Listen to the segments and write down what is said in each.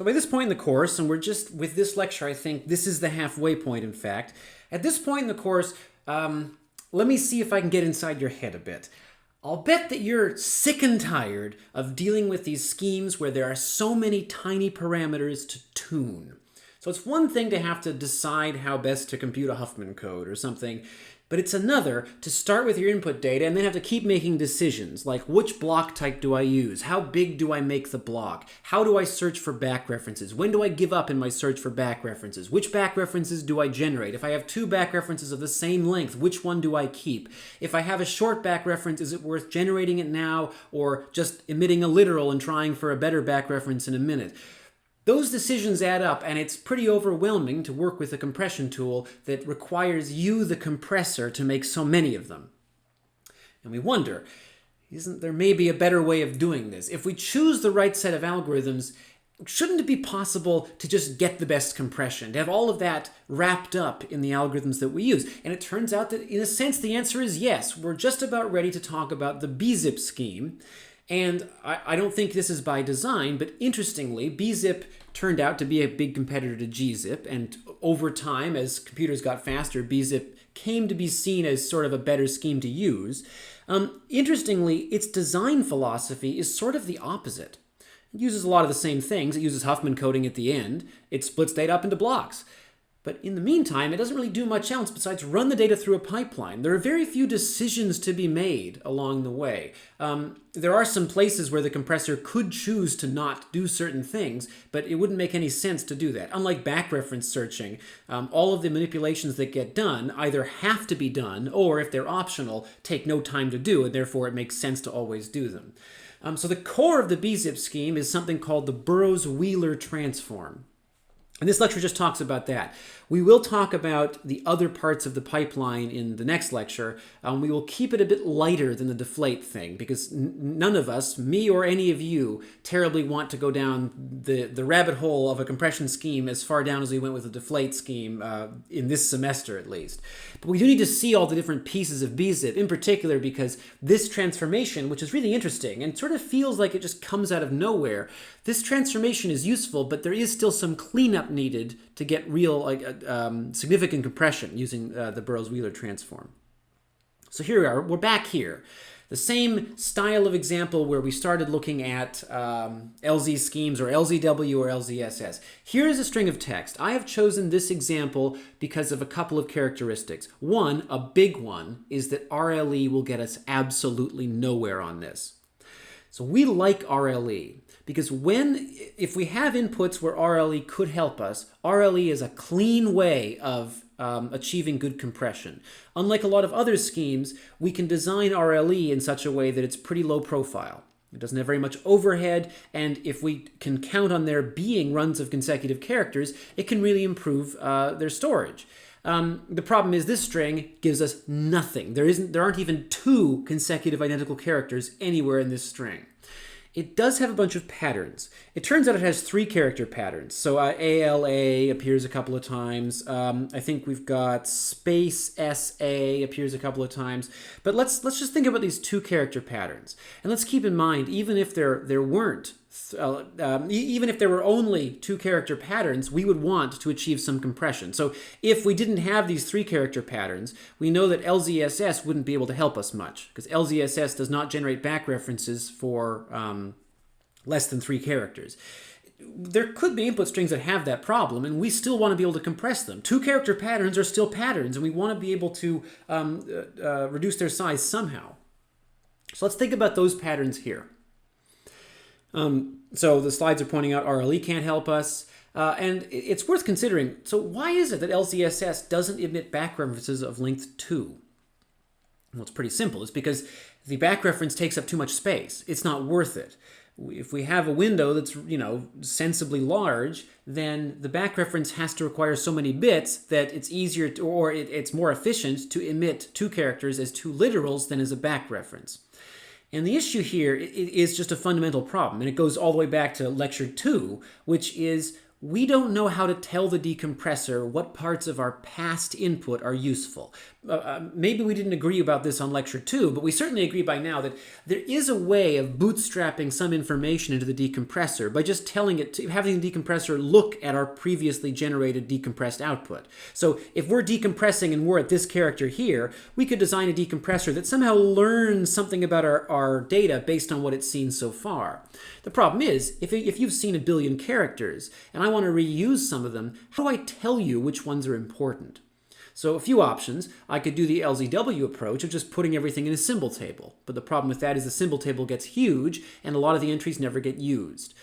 So by this point in the course, and we're just with this lecture, I think this is the halfway point, in fact. At this point in the course, let me see if I can get inside your head a bit. I'll bet that you're sick and tired of dealing with these schemes where there are so many tiny parameters to tune. So it's one thing to have to decide how best to compute a Huffman code or something, but it's another to start with your input data and then have to keep making decisions like which block type do I use? How big do I make the block? How do I search for back references? When do I give up in my search for back references? Which back references do I generate? If I have two back references of the same length, which one do I keep? If I have a short back reference, is it worth generating it now or just emitting a literal and trying for a better back reference in a minute? Those decisions add up, and it's pretty overwhelming to work with a compression tool that requires you, the compressor, to make so many of them. And we wonder, isn't there maybe a better way of doing this? If we choose the right set of algorithms, shouldn't it be possible to just get the best compression, to have all of that wrapped up in the algorithms that we use? And it turns out that, in a sense, the answer is yes. We're just about ready to talk about the bzip scheme. And I don't think this is by design, but interestingly, bzip turned out to be a big competitor to gzip, and over time, as computers got faster, bzip came to be seen as sort of a better scheme to use. Interestingly, its design philosophy is sort of the opposite. It uses a lot of the same things. It uses Huffman coding at the end. It splits data up into blocks. But in the meantime, it doesn't really do much else besides run the data through a pipeline. There are very few decisions to be made along the way. There are some places where the compressor could choose to not do certain things, but it wouldn't make any sense to do that. Unlike back reference searching, all of the manipulations that get done either have to be done, or if they're optional, take no time to do, and therefore it makes sense to always do them. So the core of the bzip scheme is something called the Burrows-Wheeler Transform. And this lecture just talks about that. We will talk about the other parts of the pipeline in the next lecture. We will keep it a bit lighter than the deflate thing because none of us, me or any of you, terribly want to go down the rabbit hole of a compression scheme as far down as we went with the deflate scheme in this semester at least. But we do need to see all the different pieces of bzip, in particular because this transformation, which is really interesting and sort of feels like it just comes out of nowhere, this transformation is useful, but there is still some cleanup needed to get real significant compression using the Burrows-Wheeler transform. So here we are. We're back here. The same style of example where we started looking at LZ schemes or LZW or LZSS. Here is a string of text. I have chosen this example because of a couple of characteristics. One, a big one, is that RLE will get us absolutely nowhere on this. So we like RLE because if we have inputs where RLE could help us, RLE is a clean way of achieving good compression. Unlike a lot of other schemes, we can design RLE in such a way that it's pretty low profile. It doesn't have very much overhead, and if we can count on there being runs of consecutive characters, it can really improve their storage. The problem is this string gives us nothing. There aren't even two consecutive identical characters anywhere in this string. It does have a bunch of patterns. It turns out it has 3 character patterns. So ALA appears a couple of times. I think we've got space SA appears a couple of times. But let's just think about these 2 character patterns. And let's keep in mind, even if there weren't, even if there were only 2 character patterns, we would want to achieve some compression. So if we didn't have these 3 character patterns, we know that LZSS wouldn't be able to help us much because LZSS does not generate back references for less than 3 characters. There could be input strings that have that problem, and we still want to be able to compress them. 2 character patterns are still patterns, and we want to be able to reduce their size somehow. So let's think about those patterns here. So the slides are pointing out RLE can't help us, and it's worth considering. So why is it that LZSS doesn't emit back references of length 2? Well, it's pretty simple. It's because the back reference takes up too much space. It's not worth it. If we have a window that's, sensibly large, then the back reference has to require so many bits that it's easier to, or it's more efficient to emit 2 characters as 2 literals than as a back reference. And the issue here is just a fundamental problem, and it goes all the way back to lecture 2, which is we don't know how to tell the decompressor what parts of our past input are useful. Maybe we didn't agree about this on lecture 2, but we certainly agree by now that there is a way of bootstrapping some information into the decompressor by just telling it to, having the decompressor look at our previously generated decompressed output. So if we're decompressing and we're at this character here, we could design a decompressor that somehow learns something about our data based on what it's seen so far. The problem is, if you've seen a billion characters and I want to reuse some of them, how do I tell you which ones are important? So a few options. I could do the LZW approach of just putting everything in a symbol table. But the problem with that is the symbol table gets huge and a lot of the entries never get used.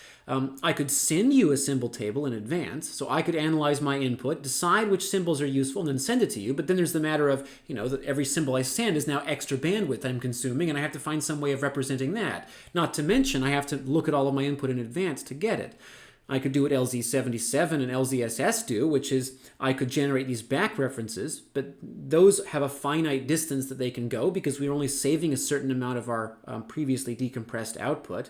I could send you a symbol table in advance, so I could analyze my input, decide which symbols are useful, and then send it to you. But then there's the matter of, that every symbol I send is now extra bandwidth I'm consuming, and I have to find some way of representing that. Not to mention, I have to look at all of my input in advance to get it. I could do what LZ77 and LZSS do, which is I could generate these back references, but those have a finite distance that they can go because we're only saving a certain amount of our previously decompressed output.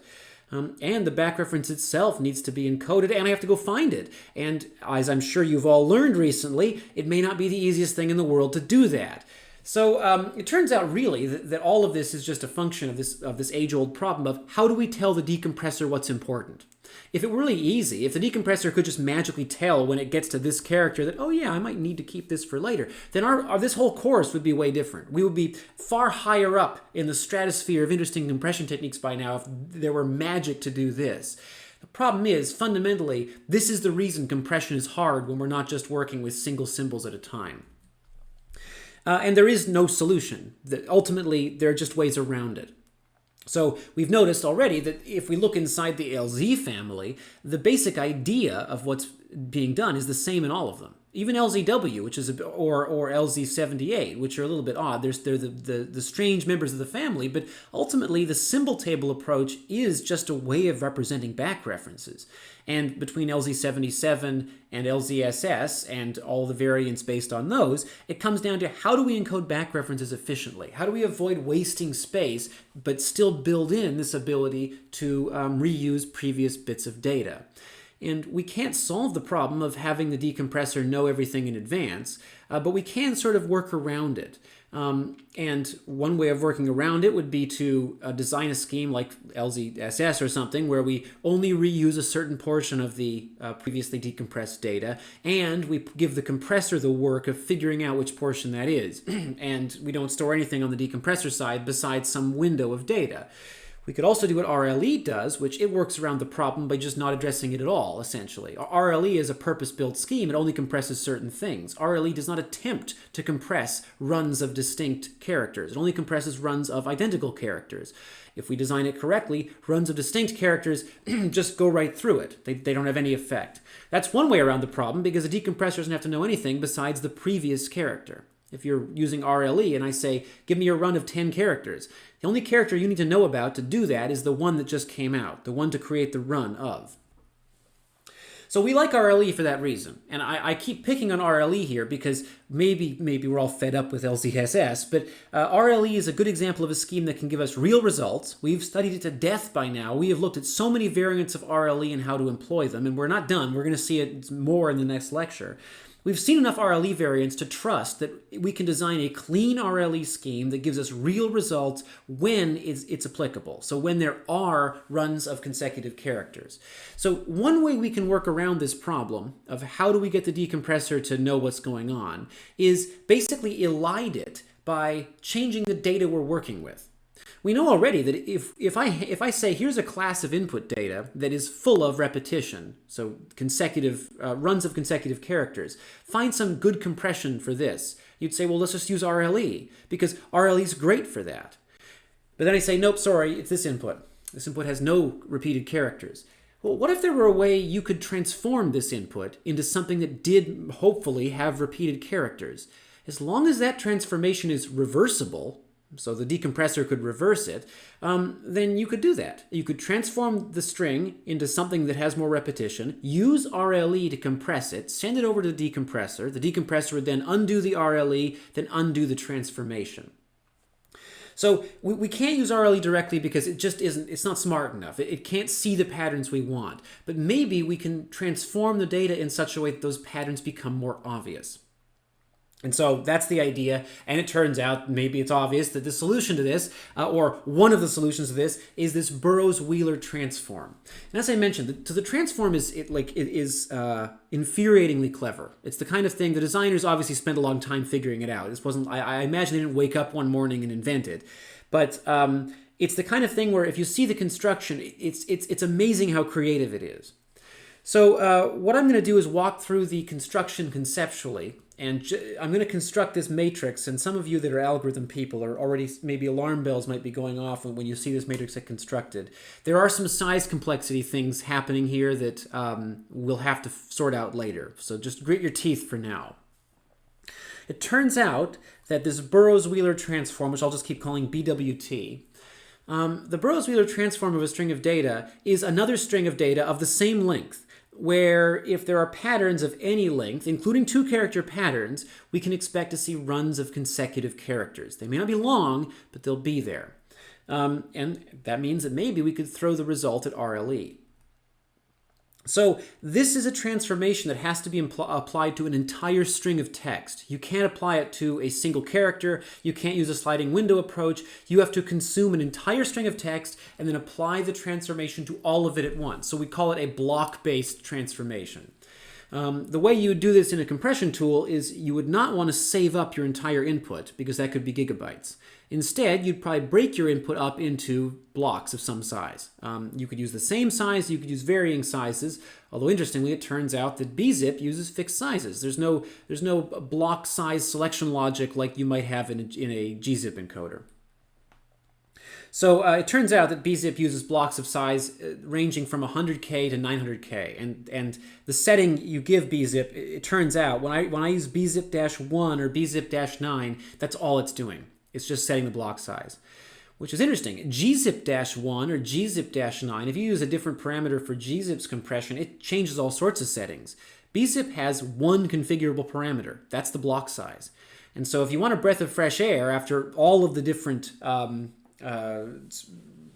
And the back reference itself needs to be encoded, and I have to go find it. And as I'm sure you've all learned recently, it may not be the easiest thing in the world to do that. So it turns out really that all of this is just a function of this age-old problem of how do we tell the decompressor what's important? If it were really easy, if the decompressor could just magically tell when it gets to this character that, oh yeah, I might need to keep this for later, then this whole course would be way different. We would be far higher up in the stratosphere of interesting compression techniques by now if there were magic to do this. The problem is, fundamentally, this is the reason compression is hard when we're not just working with single symbols at a time. And there is no solution. Ultimately, there are just ways around it. So we've noticed already that if we look inside the LZ family, the basic idea of what's being done is the same in all of them. Even LZW, which is or LZ78, which are a little bit odd. They're the strange members of the family, but ultimately the symbol table approach is just a way of representing back references. And between LZ77 and LZSS and all the variants based on those, it comes down to how do we encode back references efficiently? How do we avoid wasting space but still build in this ability to reuse previous bits of data? And we can't solve the problem of having the decompressor know everything in advance, but we can sort of work around it. And one way of working around it would be to design a scheme like LZSS or something where we only reuse a certain portion of the previously decompressed data, and we give the compressor the work of figuring out which portion that is. And we don't store anything on the decompressor side besides some window of data. We could also do what RLE does, which it works around the problem by just not addressing it at all, essentially. RLE is a purpose-built scheme. It only compresses certain things. RLE does not attempt to compress runs of distinct characters. It only compresses runs of identical characters. If we design it correctly, runs of distinct characters just go right through it. They don't have any effect. That's one way around the problem because the decompressor doesn't have to know anything besides the previous character. If you're using RLE and I say, give me a run of 10 characters, the only character you need to know about to do that is the one that just came out, the one to create the run of. So we like RLE for that reason. And I keep picking on RLE here because maybe we're all fed up with LZSS, but RLE is a good example of a scheme that can give us real results. We've studied it to death by now. We have looked at so many variants of RLE and how to employ them, and we're not done. We're going to see it more in the next lecture. We've seen enough RLE variants to trust that we can design a clean RLE scheme that gives us real results when it's applicable. So when there are runs of consecutive characters. So one way we can work around this problem of how do we get the decompressor to know what's going on is basically elide it by changing the data we're working with. We know already that if I say here's a class of input data that is full of repetition, so consecutive runs of consecutive characters, find some good compression for this. You'd say, well, let's just use RLE because RLE is great for that. But then I say, nope, sorry, it's this input. This input has no repeated characters. Well, what if there were a way you could transform this input into something that did hopefully have repeated characters? As long as that transformation is reversible, so the decompressor could reverse it, then you could do that. You could transform the string into something that has more repetition, use RLE to compress it, send it over to the decompressor. The decompressor would then undo the RLE, then undo the transformation. So we can't use RLE directly because it just isn't, it's not smart enough. It can't see the patterns we want. But maybe we can transform the data in such a way that those patterns become more obvious. And so that's the idea, and it turns out, maybe it's obvious, that the solution to this, or one of the solutions to this, is this Burrows-Wheeler Transform. And as I mentioned, the transform is infuriatingly clever. It's the kind of thing the designers obviously spent a long time figuring it out. This wasn't, I imagine they didn't wake up one morning and invent it. But it's the kind of thing where if you see the construction, it's amazing how creative it is. So what I'm going to do is walk through the construction conceptually. And I'm going to construct this matrix, and some of you that are algorithm people are already, maybe alarm bells might be going off when you see this matrix get constructed. There are some size complexity things happening here that we'll have to sort out later. So just grit your teeth for now. It turns out that this Burrows-Wheeler transform, which I'll just keep calling BWT, the Burrows-Wheeler transform of a string of data is another string of data of the same length, where if there are patterns of any length, including 2-character patterns, we can expect to see runs of consecutive characters. They may not be long, but they'll be there. And that means that maybe we could throw the result at RLE. So this is a transformation that has to be applied to an entire string of text. You can't apply it to a single character. You can't use a sliding window approach. You have to consume an entire string of text and then apply the transformation to all of it at once. So we call it a block-based transformation. The way you would do this in a compression tool is you would not want to save up your entire input because that could be gigabytes. Instead, you'd probably break your input up into blocks of some size. You could use the same size, you could use varying sizes, although interestingly it turns out that BZIP uses fixed sizes. There's no block size selection logic like you might have in a gzip encoder. So it turns out that BZIP uses blocks of size ranging from 100K to 900K, and the setting you give BZIP, it turns out when I use BZIP-1 or BZIP-9, that's all it's doing. It's just setting the block size, which is interesting. gzip-1 or gzip-9, if you use a different parameter for gzip's compression, it changes all sorts of settings. BZIP has one configurable parameter. That's the block size. And so if you want a breath of fresh air after all of the different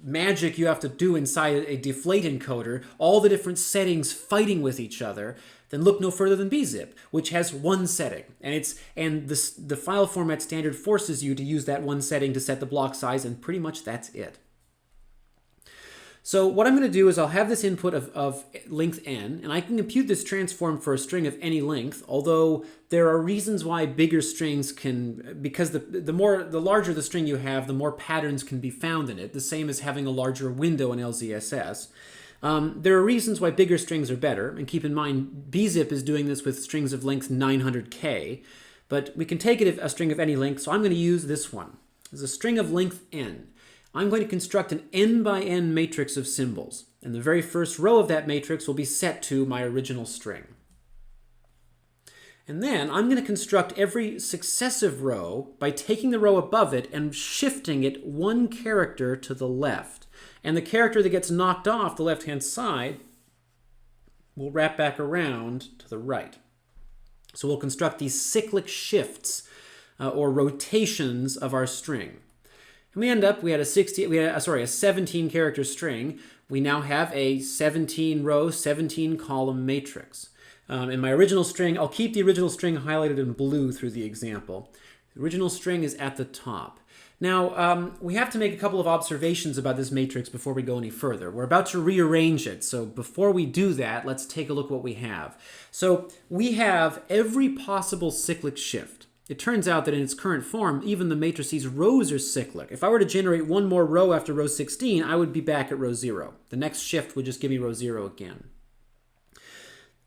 magic you have to do inside a deflate encoder, all the different settings fighting with each other, then look no further than BZIP, which has one setting. And the file format standard forces you to use that one setting to set the block size, and pretty much that's it. So what I'm going to do is I'll have this input of length n, and I can compute this transform for a string of any length, although there are reasons why bigger strings can, because the larger the string you have, the more patterns can be found in it, the same as having a larger window in LZSS. There are reasons why bigger strings are better, and keep in mind BZIP is doing this with strings of length 900K, but we can take it a string of any length, so I'm going to use this one. This is a string of length n. I'm going to construct an n by n matrix of symbols, and the very first row of that matrix will be set to my original string. And then I'm going to construct every successive row by taking the row above it and shifting it one character to the left. And the character that gets knocked off the left-hand side will wrap back around to the right. So we'll construct these cyclic shifts or rotations of our string. And we end up, we had a 17-character string. We now have a 17-row, 17-column matrix. In my original string, I'll keep the original string highlighted in blue through the example. The original string is at the top. Now, we have to make a couple of observations about this matrix before we go any further. We're about to rearrange it, so before we do that, let's take a look what we have. So we have every possible cyclic shift. It turns out that in its current form, even the matrices rows are cyclic. If I were to generate one more row after row 16, I would be back at row 0. The next shift would just give me row 0 again.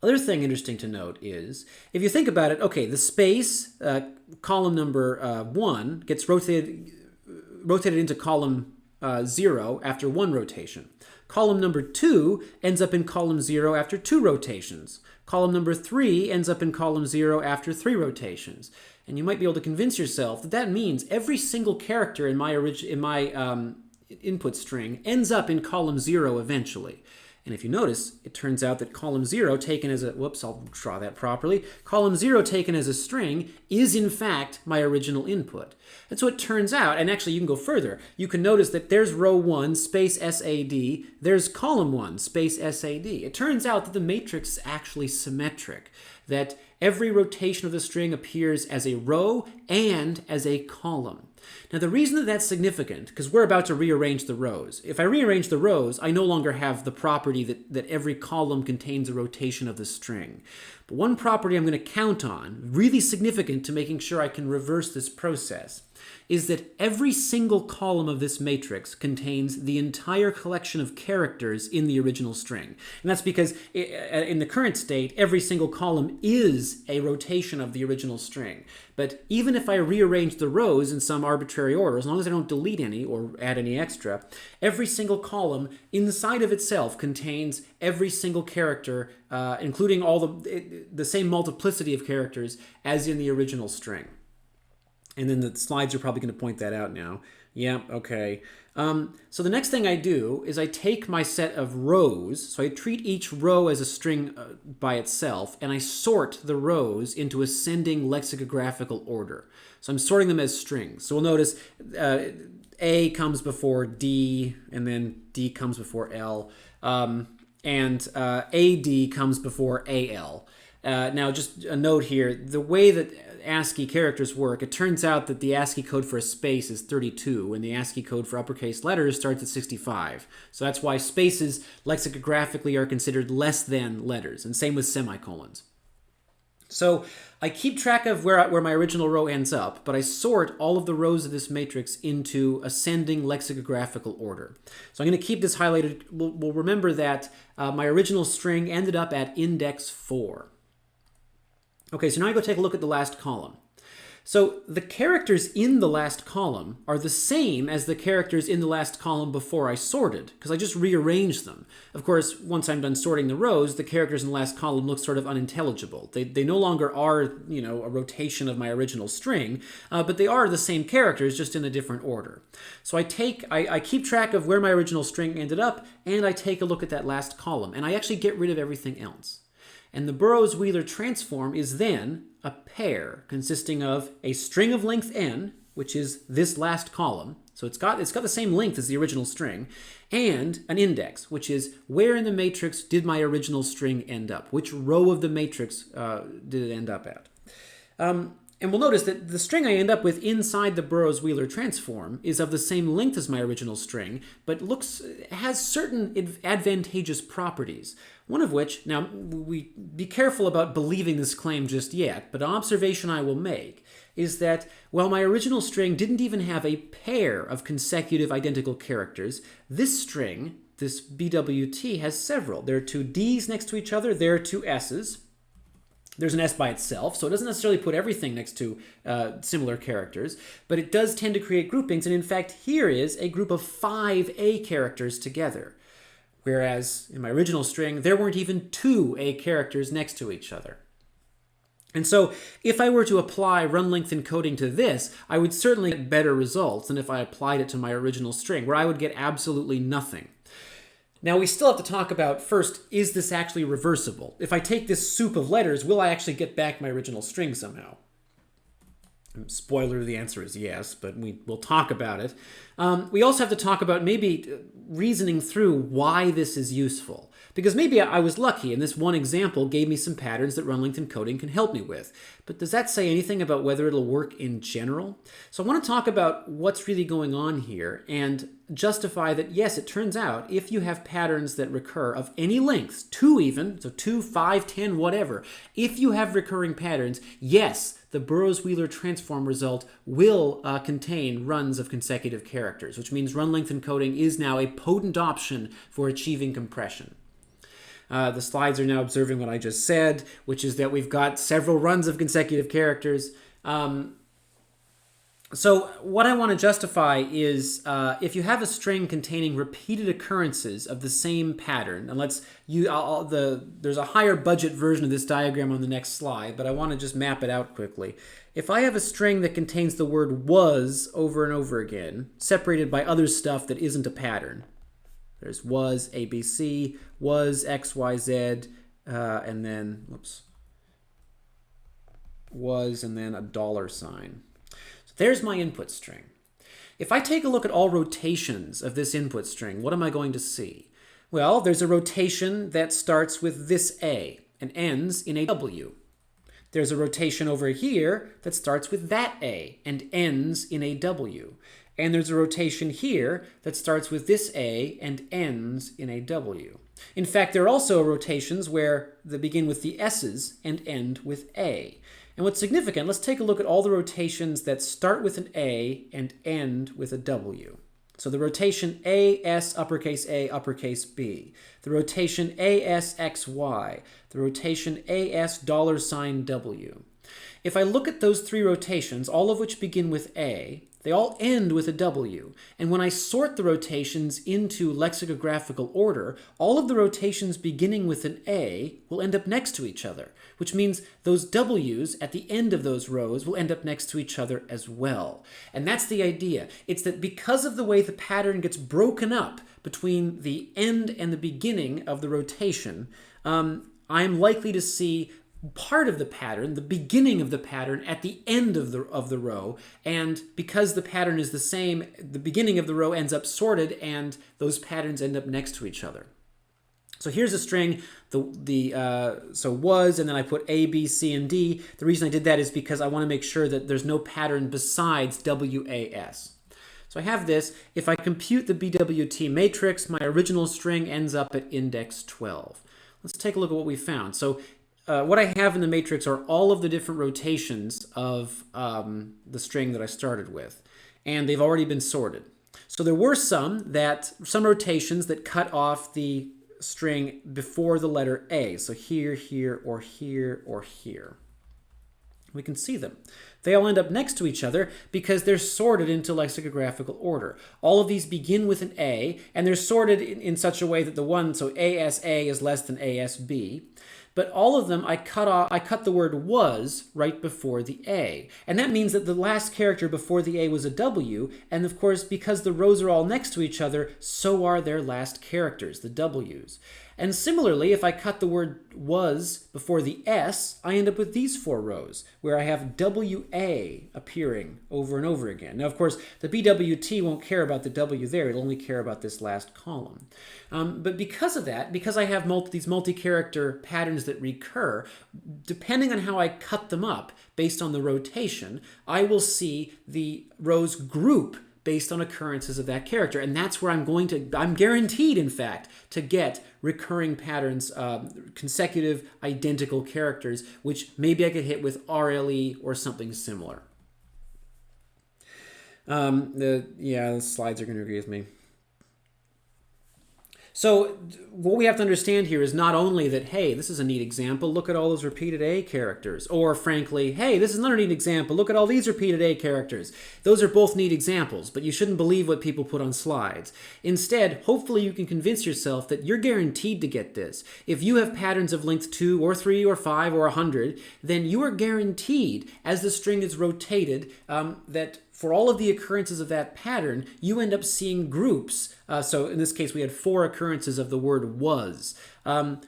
Other thing interesting to note is, if you think about it, okay, the space, column number 1, gets rotated into column 0 after 1 rotation. Column number 2 ends up in column 0 after 2 rotations. Column number 3 ends up in column 0 after 3 rotations. And you might be able to convince yourself that that means every single character in my input string ends up in column 0 eventually. And if you notice, it turns out that column 0 taken as a, whoops, I'll draw that properly. Column 0 taken as a string is in fact my original input. And so it turns out, and actually you can go further, you can notice that there's row 1, space SAD, there's column 1, space SAD. It turns out that the matrix is actually symmetric, that every rotation of the string appears as a row and as a column. Now the reason that that's significant, because we're about to rearrange the rows. If I rearrange the rows, I no longer have the property that every column contains a rotation of the string. But one property I'm going to count on, really significant to making sure I can reverse this process, is that every single column of this matrix contains the entire collection of characters in the original string. And that's because in the current state, every single column is a rotation of the original string. But even if I rearrange the rows in some arbitrary order, as long as I don't delete any or add any extra, every single column inside of itself contains every single character, including all the same multiplicity of characters as in the original string. And then the slides are probably going to point that out now. Yeah, okay. So the next thing I do is I take my set of rows, so I treat each row as a string by itself, and I sort the rows into ascending lexicographical order. So I'm sorting them as strings. So we'll notice A comes before D, and then D comes before L, and AD comes before AL. Now, just a note here, the way that ASCII characters work, it turns out that the ASCII code for a space is 32, and the ASCII code for uppercase letters starts at 65. So that's why spaces lexicographically are considered less than letters, and same with semicolons. So I keep track of where my original row ends up, but I sort all of the rows of this matrix into ascending lexicographical order. So I'm going to keep this highlighted. We'll remember that my original string ended up at index 4. Okay, so now I go take a look at the last column. So the characters in the last column are the same as the characters in the last column before I sorted, because I just rearranged them. Of course, once I'm done sorting the rows, the characters in the last column look sort of unintelligible. They no longer are, a rotation of my original string, but they are the same characters, just in a different order. So I keep track of where my original string ended up, and I take a look at that last column, and I actually get rid of everything else. And the Burrows-Wheeler transform is then a pair consisting of a string of length n, which is this last column, so it's got the same length as the original string, and an index, which is where in the matrix did my original string end up? Which row of the matrix did it end up at? And we'll notice that the string I end up with inside the Burrows-Wheeler transform is of the same length as my original string, but has certain advantageous properties. One of which, now we be careful about believing this claim just yet, but an observation I will make is that while my original string didn't even have a pair of consecutive identical characters, this string, this BWT, has several. There are two D's next to each other, there are two S's. There's an S by itself, so it doesn't necessarily put everything next to similar characters, but it does tend to create groupings, and in fact, here is a group of 5 A characters together, whereas in my original string, there weren't even 2 A characters next to each other. And so if I were to apply run length encoding to this, I would certainly get better results than if I applied it to my original string, where I would get absolutely nothing. Now, we still have to talk about, first, is this actually reversible? If I take this soup of letters, will I actually get back my original string somehow? Spoiler, the answer is yes, but we'll talk about it. We also have to talk about maybe reasoning through why this is useful. Because maybe I was lucky and this one example gave me some patterns that run length encoding can help me with. But does that say anything about whether it'll work in general? So I want to talk about what's really going on here and justify that, yes, it turns out if you have patterns that recur of any lengths, 2 even, so 2, 5, 10, whatever, if you have recurring patterns, yes, the Burrows-Wheeler transform result will contain runs of consecutive characters, which means run length encoding is now a potent option for achieving compression. The slides are now observing what I just said, which is that we've got several runs of consecutive characters. So what I want to justify is if you have a string containing repeated occurrences of the same pattern, and there's a higher budget version of this diagram on the next slide, but I want to just map it out quickly. If I have a string that contains the word was over and over again, separated by other stuff that isn't a pattern, There's was ABC, was XYZ, and then, whoops, was, and then a $sign. So there's my input string. If I take a look at all rotations of this input string, what am I going to see? Well, there's a rotation that starts with this A and ends in a W. There's a rotation over here that starts with that A and ends in a W. And there's a rotation here that starts with this A and ends in a W. In fact, there are also rotations where they begin with the S's and end with A. And what's significant, let's take a look at all the rotations that start with an A and end with a W. So the rotation AS, uppercase A, uppercase B. The rotation ASXY. The rotation AS $W. If I look at those three rotations, all of which begin with A, they all end with a W. And when I sort the rotations into lexicographical order, all of the rotations beginning with an A will end up next to each other, which means those W's at the end of those rows will end up next to each other as well. And that's the idea. It's that because of the way the pattern gets broken up between the end and the beginning of the rotation, I'm likely to see part of the pattern, the beginning of the pattern, at the end of the row, and because the pattern is the same, the beginning of the row ends up sorted, and those patterns end up next to each other. So here's a string, so was, and then I put A, B, C, and D. The reason I did that is because I want to make sure that there's no pattern besides WAS. So I have this. If I compute the BWT matrix, my original string ends up at index 12. Let's take a look at what we found. So what I have in the matrix are all of the different rotations of the string that I started with, and they've already been sorted. So there were some rotations that cut off the string before the letter A. So here, here, or here, or here. We can see them. They all end up next to each other because they're sorted into lexicographical order. All of these begin with an A, and they're sorted in such a way that the one, so ASA is less than ASB. But all of them, I cut the word was right before the A. And that means that the last character before the A was a W, and of course, because the rows are all next to each other, so are their last characters, the W's. And similarly, if I cut the word was before the S, I end up with these four rows, where I have WA appearing over and over again. Now, of course, the BWT won't care about the W there. It'll only care about this last column. But because of that, because I have these multi-character patterns that recur, depending on how I cut them up based on the rotation, I will see the rows group based on occurrences of that character. And that's where I'm guaranteed, in fact, to get recurring patterns, consecutive identical characters, which maybe I could hit with RLE or something similar. The slides are going to agree with me. So what we have to understand here is not only that, hey, this is a neat example, look at all those repeated A characters. Or frankly, hey, this is another neat example, look at all these repeated A characters. Those are both neat examples, but you shouldn't believe what people put on slides. Instead, hopefully you can convince yourself that you're guaranteed to get this. If you have patterns of length 2 or 3 or 5 or 100, then you are guaranteed, as the string is rotated, that for all of the occurrences of that pattern, you end up seeing groups. So in this case, we had 4 occurrences of the word was.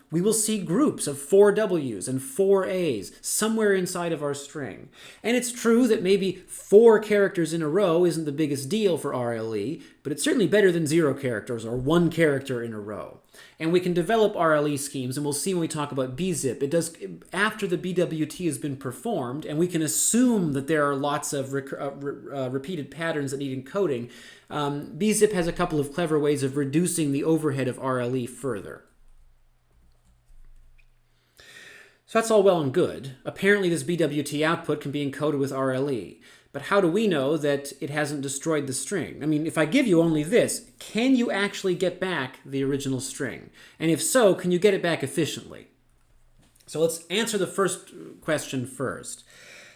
We will see groups of 4 W's and 4 A's somewhere inside of our string. And it's true that maybe 4 characters in a row isn't the biggest deal for RLE, but it's certainly better than 0 characters or 1 character in a row. And we can develop RLE schemes, and we'll see when we talk about BZIP. It does after the BWT has been performed, and we can assume that there are lots of repeated patterns that need encoding. BZIP has a couple of clever ways of reducing the overhead of RLE further. So that's all well and good. Apparently this BWT output can be encoded with RLE. But how do we know that it hasn't destroyed the string? I mean, if I give you only this, can you actually get back the original string? And if so, can you get it back efficiently? So let's answer the first question first.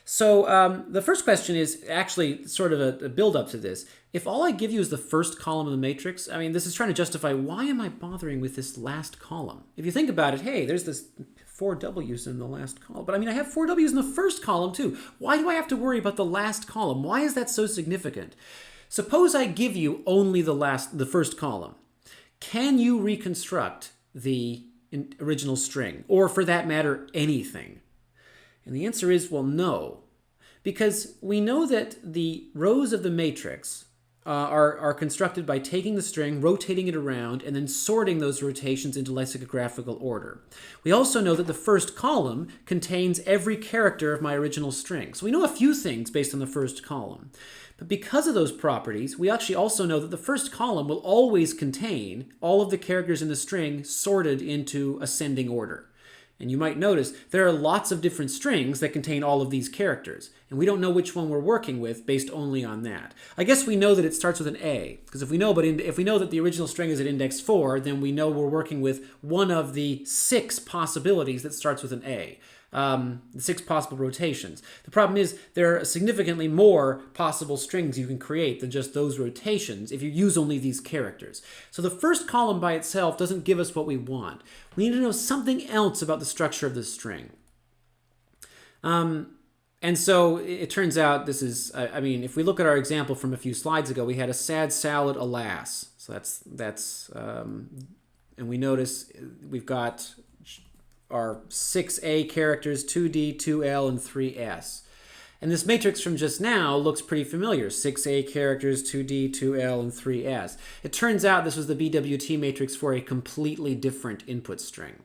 So the first question is actually sort of a build-up to this. If all I give you is the first column of the matrix, I mean, this is trying to justify why am I bothering with this last column? If you think about it, hey, there's this 4 W's in the last column. But I mean, I have 4 W's in the first column too. Why do I have to worry about the last column? Why is that so significant? Suppose I give you only the first column. can you reconstruct the original string, or for that matter, anything? And the answer is, well, no. Because we know that the rows of the matrix are constructed by taking the string, rotating it around, and then sorting those rotations into lexicographical order. We also know that the first column contains every character of my original string. So we know a few things based on the first column. But because of those properties, we actually also know that the first column will always contain all of the characters in the string sorted into ascending order. And you might notice there are lots of different strings that contain all of these characters, and we don't know which one we're working with based only on that. I guess we know that it starts with an A, because if we know that the original string is at index 4, then we know we're working with one of the 6 possibilities that starts with an A. The 6 possible rotations. The problem is there are significantly more possible strings you can create than just those rotations if you use only these characters. So the first column by itself doesn't give us what we want. We need to know something else about the structure of the string. And so it turns out this is, if we look at our example from a few slides ago, we had a sad salad, alas. So and we notice we've got our 6A characters, 2D, 2L, and 3S. And this matrix from just now looks pretty familiar. 6A characters, 2D, 2L, and 3S. It turns out this was the BWT matrix for a completely different input string.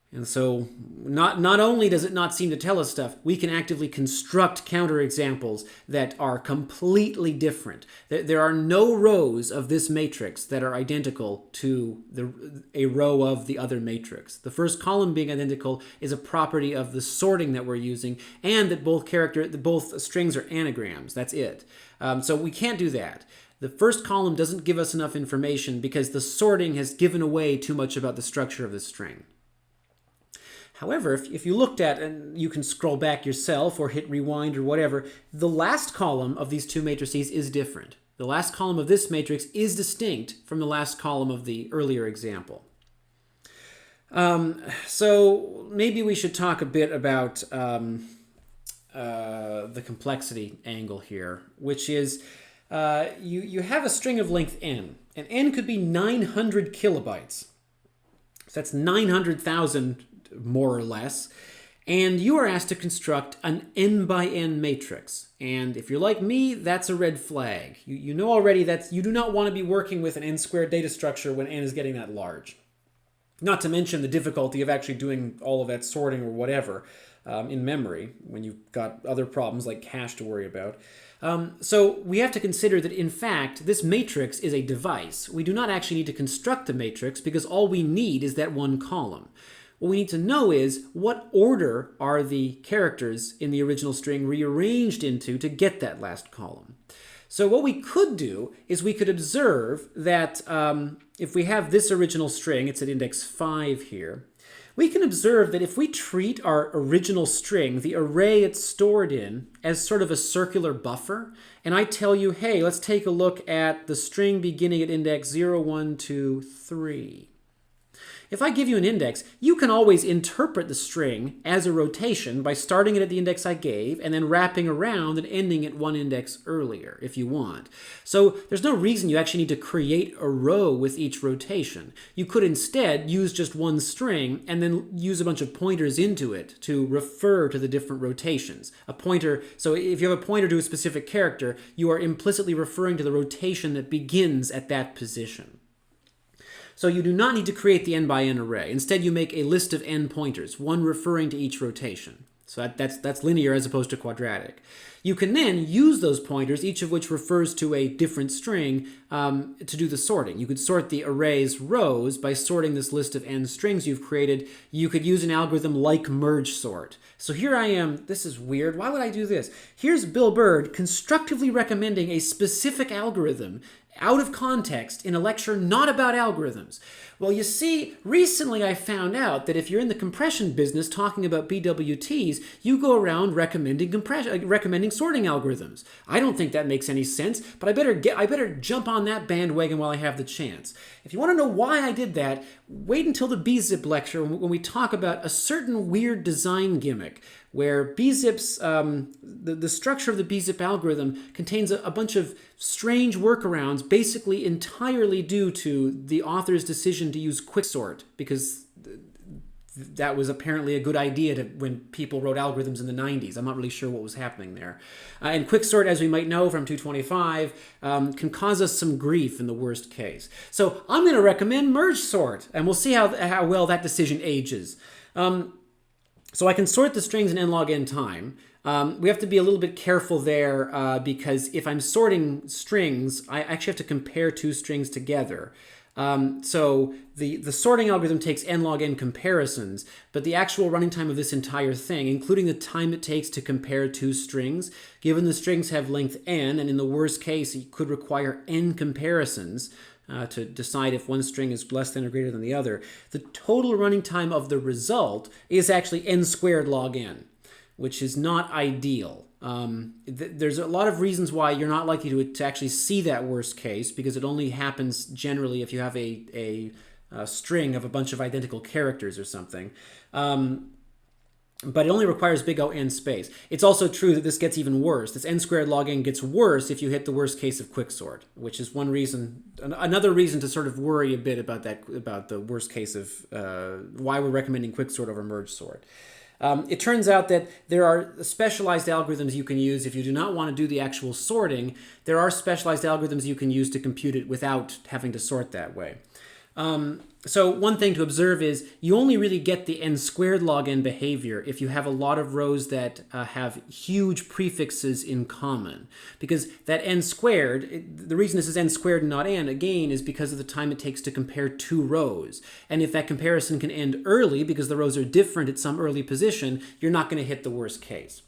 And so not only does it not seem to tell us stuff, we can actively construct counterexamples that are completely different. There are no rows of this matrix that are identical to a row of the other matrix. The first column being identical is a property of the sorting that we're using, and that both strings are anagrams. That's it. So we can't do that. The first column doesn't give us enough information because the sorting has given away too much about the structure of the string. However, if you looked at, and you can scroll back yourself or hit rewind or whatever, the last column of these two matrices is different. The last column of this matrix is distinct from the last column of the earlier example. So maybe we should talk a bit about the complexity angle here, which is you have a string of length n, and n could be 900 kilobytes. So that's 900,000 more or less, and you are asked to construct an n by n matrix. And if you're like me, that's a red flag. You know already that you do not want to be working with an n squared data structure when n is getting that large. Not to mention the difficulty of actually doing all of that sorting or whatever in memory when you've got other problems like cache to worry about. So we have to consider that, in fact, this matrix is a device. We do not actually need to construct the matrix because all we need is that one column. What we need to know is what order are the characters in the original string rearranged into to get that last column. So what we could do is we could observe that if we have this original string, it's at index 5 here, we can observe that if we treat our original string, the array it's stored in, as sort of a circular buffer, and I tell you, hey, let's take a look at the string beginning at index 0, 1, 2, 3. If I give you an index, you can always interpret the string as a rotation by starting it at the index I gave and then wrapping around and ending at one index earlier if you want. So there's no reason you actually need to create a row with each rotation. You could instead use just one string and then use a bunch of pointers into it to refer to the different rotations. A pointer, so if you have a pointer to a specific character, you are implicitly referring to the rotation that begins at that position. So you do not need to create the n by n array. Instead, you make a list of n pointers, one referring to each rotation. So that's linear as opposed to quadratic. You can then use those pointers, each of which refers to a different string, to do the sorting. You could sort the array's rows by sorting this list of n strings you've created. You could use an algorithm like merge sort. So here I am. This is weird. Why would I do this? Here's Bill Bird constructively recommending a specific algorithm out of context in a lecture not about algorithms. Well, you see, recently I found out that if you're in the compression business talking about BWTs, you go around recommending sorting algorithms. I don't think that makes any sense, but I better jump on that bandwagon while I have the chance. If you want to know why I did that, wait until the BZip lecture when we talk about a certain weird design gimmick where BZIP's, the structure of the BZIP algorithm contains a bunch of strange workarounds, basically entirely due to the author's decision to use quicksort, because that was apparently a good idea when people wrote algorithms in the 90s. I'm not really sure what was happening there. And quicksort, as we might know from 225, can cause us some grief in the worst case. So I'm going to recommend merge sort, and we'll see how well that decision ages. So I can sort the strings in n log n time. We have to be a little bit careful there because if I'm sorting strings, I actually have to compare two strings together. So the sorting algorithm takes n log n comparisons, but the actual running time of this entire thing, including the time it takes to compare two strings, given the strings have length n, and in the worst case, it could require n comparisons to decide if one string is less than or greater than the other, the total running time of the result is actually n squared log n, which is not ideal. There's a lot of reasons why you're not likely to actually see that worst case, because it only happens generally if you have a string of a bunch of identical characters or something. But it only requires big O n space. It's also true that this gets even worse. This n squared log n gets worse if you hit the worst case of quicksort, which is one reason, another reason to sort of worry a bit about that, about the worst case of why we're recommending quicksort over merge sort. It turns out that there are specialized algorithms you can use if you do not want to do the actual sorting. There are specialized algorithms you can use to compute it without having to sort that way. So one thing to observe is you only really get the n squared log n behavior if you have a lot of rows that have huge prefixes in common. Because that n squared, the reason this is n squared and not n, again, is because of the time it takes to compare two rows. And if that comparison can end early because the rows are different at some early position, you're not going to hit the worst case.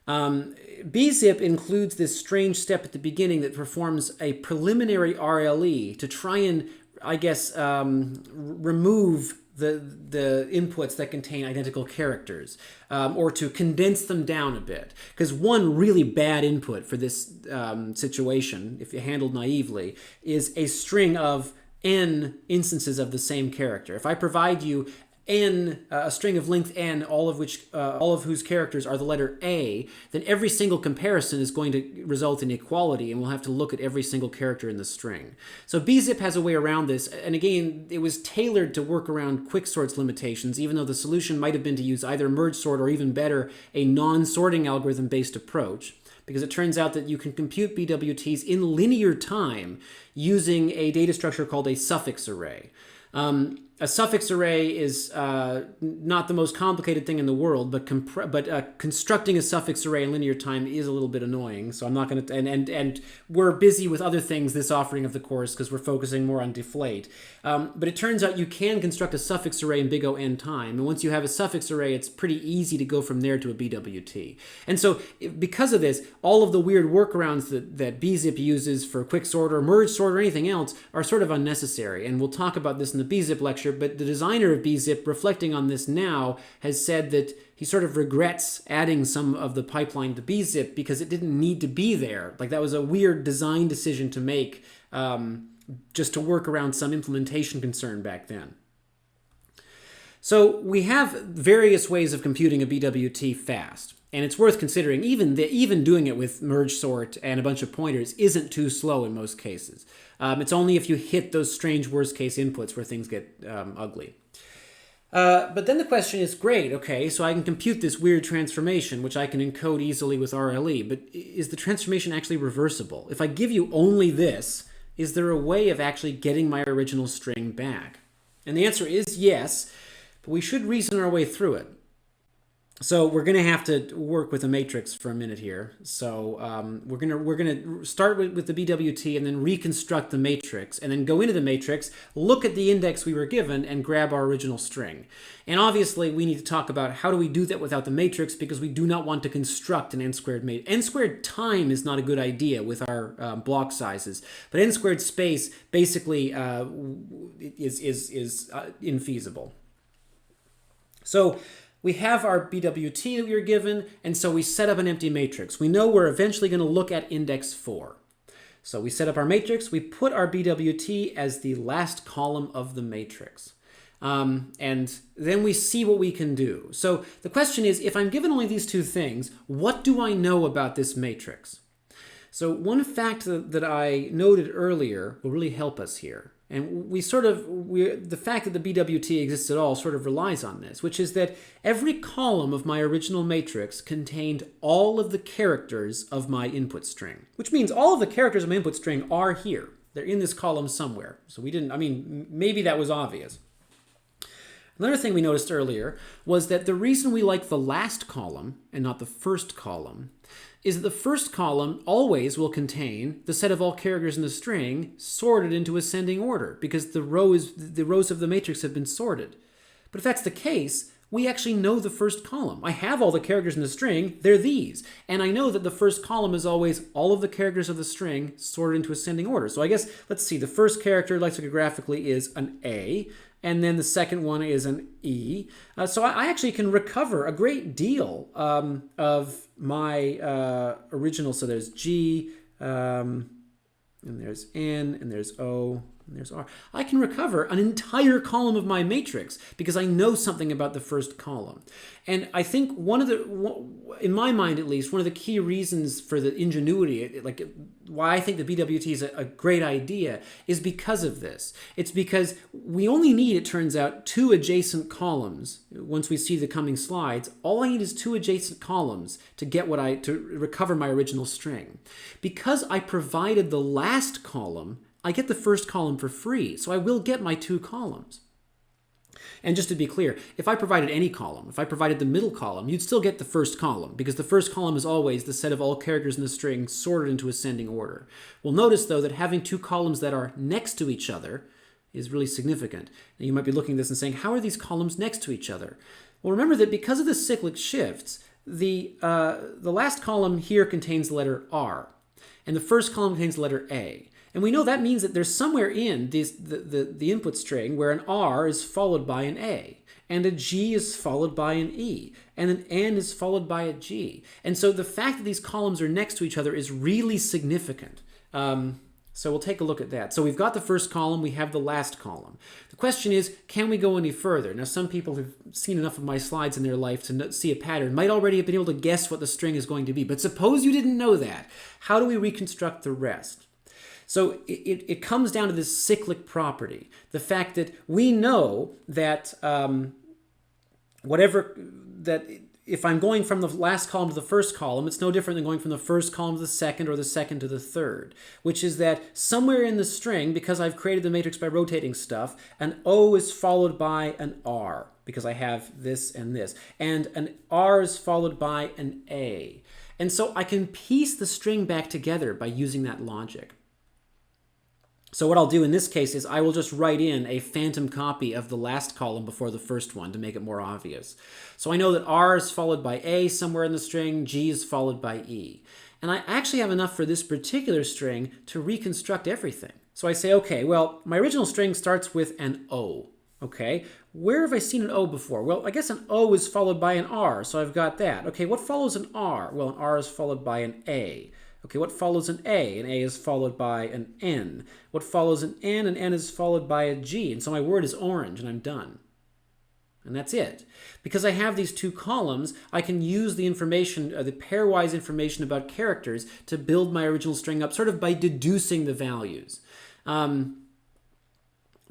BZIP includes this strange step at the beginning that performs a preliminary RLE to try and, I guess, remove the inputs that contain identical characters, or to condense them down a bit. Because one really bad input for this situation, if you handled naively, is a string of n instances of the same character. If I provide you a string of length n, all of whose characters are the letter A, then every single comparison is going to result in equality, and we'll have to look at every single character in the string. So BZIP has a way around this, and again, it was tailored to work around quicksort's limitations, even though the solution might have been to use either merge sort or, even better, a non-sorting algorithm-based approach, because it turns out that you can compute BWTs in linear time using a data structure called a suffix array. A suffix array is not the most complicated thing in the world, but constructing a suffix array in linear time is a little bit annoying. So I'm not going to, and we're busy with other things this offering of the course because we're focusing more on deflate. But it turns out you can construct a suffix array in big O n time, and once you have a suffix array, it's pretty easy to go from there to a BWT. And so because of this, all of the weird workarounds that BZIP uses for quicksort or merge sort or anything else are sort of unnecessary. And we'll talk about this in the BZIP lecture, but the designer of BZIP, reflecting on this now, has said that he sort of regrets adding some of the pipeline to BZIP because it didn't need to be there. Like, that was a weird design decision to make just to work around some implementation concern back then. So we have various ways of computing a BWT fast. And it's worth considering, even doing it with merge sort and a bunch of pointers isn't too slow in most cases. It's only if you hit those strange worst case inputs where things get ugly. But then the question is, great, okay, so I can compute this weird transformation, which I can encode easily with RLE, but is the transformation actually reversible? If I give you only this, is there a way of actually getting my original string back? And the answer is yes, but we should reason our way through it. So we're going to have to work with a matrix for a minute here. So we're going to start with the BWT and then reconstruct the matrix, and then go into the matrix, look at the index we were given, and grab our original string. And obviously we need to talk about how do we do that without the matrix, because we do not want to construct an n-squared matrix. N-squared time is not a good idea with our block sizes, but n-squared space basically is infeasible. So we have our BWT that we were given, and so we set up an empty matrix. We know we're eventually going to look at index 4. So we set up our matrix, we put our BWT as the last column of the matrix. And then we see what we can do. So the question is, if I'm given only these two things, what do I know about this matrix? So one fact that I noted earlier will really help us here. And the fact that the BWT exists at all sort of relies on this, which is that every column of my original matrix contained all of the characters of my input string, which means all of the characters of my input string are here. They're in this column somewhere. So maybe that was obvious. Another thing we noticed earlier was that the reason we like the last column and not the first column is that the first column always will contain the set of all characters in the string sorted into ascending order because the rows of the matrix have been sorted. But if that's the case, we actually know the first column. I have all the characters in the string, they're these. And I know that the first column is always all of the characters of the string sorted into ascending order. So I guess, let's see, the first character lexicographically is an A, and then the second one is an E. So I actually can recover a great deal of my original. So there's G, and there's N, and there's O, and there's R. I can recover an entire column of my matrix because I know something about the first column. And I think in my mind at least, one of the key reasons for the ingenuity, like why I think the BWT is a great idea, is because of this. It's because we only need, it turns out, 2 adjacent columns. Once we see the coming slides, all I need is 2 adjacent columns to recover my original string. Because I provided the last column, I get the first column for free, so I will get my 2 columns. And just to be clear, if I provided any column, if I provided the middle column, you'd still get the first column, because the first column is always the set of all characters in the string sorted into ascending order. Well, notice, though, that having 2 columns that are next to each other is really significant. Now, you might be looking at this and saying, how are these columns next to each other? Well, remember that because of the cyclic shifts, the last column here contains the letter R, and the first column contains the letter A. And we know that means that there's somewhere in the input string where an R is followed by an A, and a G is followed by an E, and an N is followed by a G. And so the fact that these columns are next to each other is really significant. So we'll take a look at that. So we've got the first column, we have the last column. The question is, can we go any further? Now, some people who've seen enough of my slides in their life to see a pattern might already have been able to guess what the string is going to be. But suppose you didn't know that. How do we reconstruct the rest? So it comes down to this cyclic property, the fact that we know that if I'm going from the last column to the first column, it's no different than going from the first column to the second or the second to the third, which is that somewhere in the string, because I've created the matrix by rotating stuff, an O is followed by an R, because I have this and this, and an R is followed by an A. And so I can piece the string back together by using that logic. So what I'll do in this case is I will just write in a phantom copy of the last column before the first one to make it more obvious. So I know that R is followed by A somewhere in the string, G is followed by E. And I actually have enough for this particular string to reconstruct everything. So I say, okay, well, my original string starts with an O. Okay, where have I seen an O before? Well, I guess an O is followed by an R, so I've got that. Okay, what follows an R? Well, an R is followed by an A. Okay, what follows an A? An A is followed by an N. What follows an N? An N is followed by a G. And so my word is orange, and I'm done. And that's it. Because I have these 2 columns, I can use the information, the pairwise information about characters to build my original string up, sort of by deducing the values. The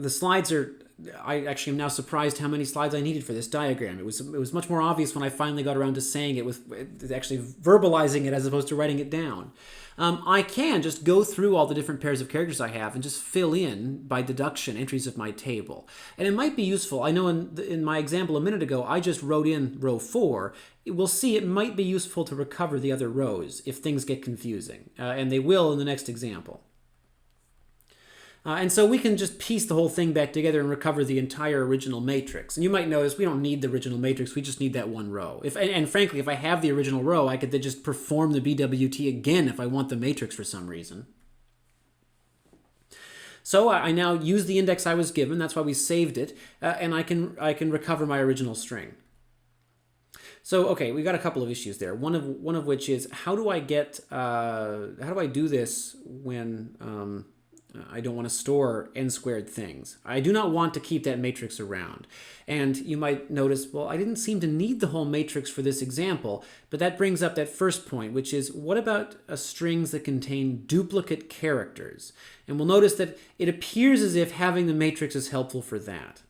slides are... I actually am now surprised how many slides I needed for this diagram. It was much more obvious when I finally got around to saying it, with actually verbalizing it as opposed to writing it down. I can just go through all the different pairs of characters I have and just fill in, by deduction, entries of my table. And it might be useful. I know in my example a minute ago, I just wrote in row 4. We'll see it might be useful to recover the other rows if things get confusing. And they will in the next example. And so we can just piece the whole thing back together and recover the entire original matrix. And you might notice we don't need the original matrix, we just need that one row. And frankly, if I have the original row, I could then just perform the BWT again if I want the matrix for some reason. So I now use the index I was given, that's why we saved it, and I can recover my original string. So, okay, we've got a couple of issues there. One of which is, how do I do this when... I don't want to store n squared things. I do not want to keep that matrix around. And you might notice, well, I didn't seem to need the whole matrix for this example, but that brings up that first point, which is, what about strings that contain duplicate characters? And we'll notice that it appears as if having the matrix is helpful for that.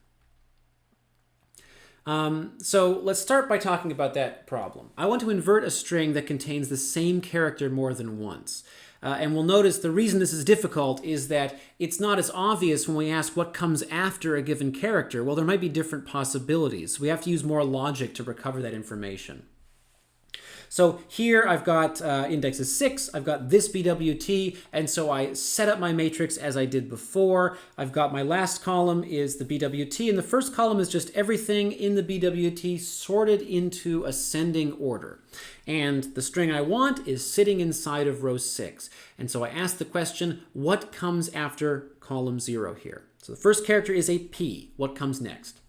So let's start by talking about that problem. I want to invert a string that contains the same character more than once. And we'll notice the reason this is difficult is that it's not as obvious when we ask what comes after a given character. Well, there might be different possibilities. We have to use more logic to recover that information. So here I've got index is 6, I've got this BWT, and so I set up my matrix as I did before. I've got my last column is the BWT, and the first column is just everything in the BWT sorted into ascending order. And the string I want is sitting inside of row 6. And so I ask the question, what comes after column 0 here? So the first character is a P. What comes next?